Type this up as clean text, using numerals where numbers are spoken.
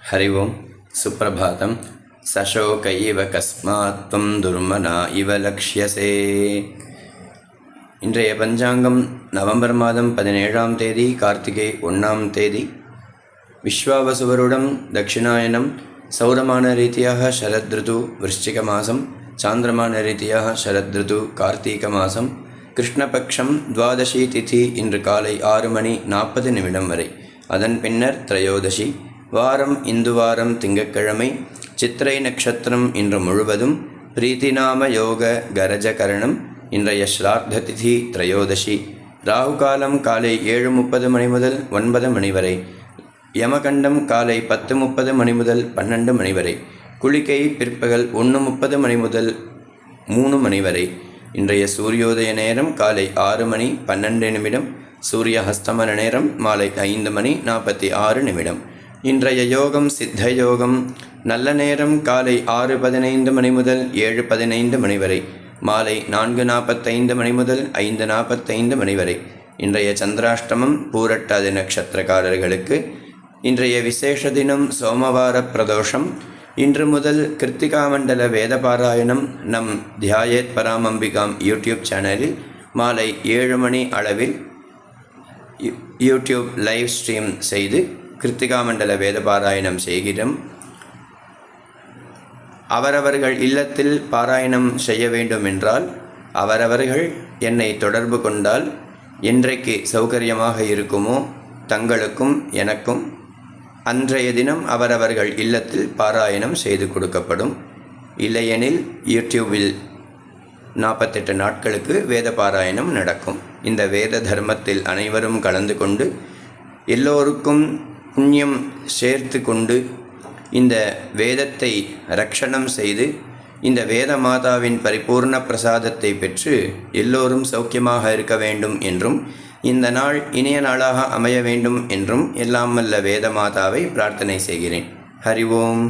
हरि ओं सुप्रभातं सशोक इव कस्मात् त्वं दुर्मना इव लक्ष्यसे. இன்றைய பஞ்சாங்கம் நவம்பர் மாதம் 17ஆம் தேதி கார்த்திகை 1ஆம் தேதி விஸ்வாவசுவருடம் தட்சிணாயனம் சௌரமான ரீதியாக சரத்ருது விருச்சிக மாதம் சாந்திரமான ரீதியாக சரத்ருது கார்த்திக மாதம் கிருஷ்ணபக்ஷம் துவாதசி திதி இன்று காலை 6:40 வரை. அதன் பின்னர் திரையோதசி வாரம் இந்து வாரம் திங்கட்கிழமை சித்திரை நட்சத்திரம் இன்று முழுவதும் பிரீத்திநாம யோக கரஜகரணம் இன்றைய ஸ்ரார்த்த திதி திரையோதசி ராகுகாலம் காலை 7:30 முதல் 9 வரை. யமகண்டம் காலை 10:30 முதல் 12 வரை. குளிகை பிற்பகல் 1:30 முதல் 3 வரை. இன்றைய சூரியோதய நேரம் காலை 6:12 சூரிய ஹஸ்தமன நேரம் மாலை 5:46. இன்றைய யோகம் சித்த யோகம் நல்ல நேரம் காலை 6:15 முதல் 7:15 வரை. மாலை 4:45 முதல் 5:45 வரை. இன்றைய சந்திராஷ்டமம் பூரட்டாதி நட்சத்திரக்காரர்களுக்கு. இன்றைய விசேஷ தினம் சோமவார பிரதோஷம். இன்று முதல் கிருத்திகா மண்டல வேதபாராயணம் நம் தியாயேத் பராமம்பிகாம் யூடியூப் சேனலில் மாலை 7 மணி அளவில் யூடியூப் லைவ் ஸ்ட்ரீம் செய்து கிருத்திகா மண்டல வேதபாராயணம் செய்கிறோம். அவரவர்கள் இல்லத்தில் பாராயணம் செய்ய வேண்டும் என்றால் அவரவர்கள் என்னை தொடர்பு கொண்டால் என்றைக்கு சௌகரியமாக இருக்குமோ தங்களுக்கும் எனக்கும் அன்றைய தினம் அவரவர்கள் இல்லத்தில் பாராயணம் செய்து கொடுக்கப்படும். இல்லையெனில் யூடியூபில் 48 நாட்களுக்கு வேத பாராயணம் நடக்கும். இந்த வேத தர்மத்தில் அனைவரும் கலந்து கொண்டு எல்லோருக்கும் புண்ணியம் சேர்த்து கொண்டு இந்த வேதத்தை ரக்ஷணம் செய்து இந்த வேத மாதாவின் பரிபூர்ண பிரசாதத்தை பெற்று எல்லோரும் சௌக்கியமாக இருக்க வேண்டும் என்றும் இந்த நாள் இனிய நாளாக அமைய வேண்டும் என்றும் எல்லாம் வல்ல வேத மாதாவை பிரார்த்தனை செய்கிறேன். ஹரி ஓம்.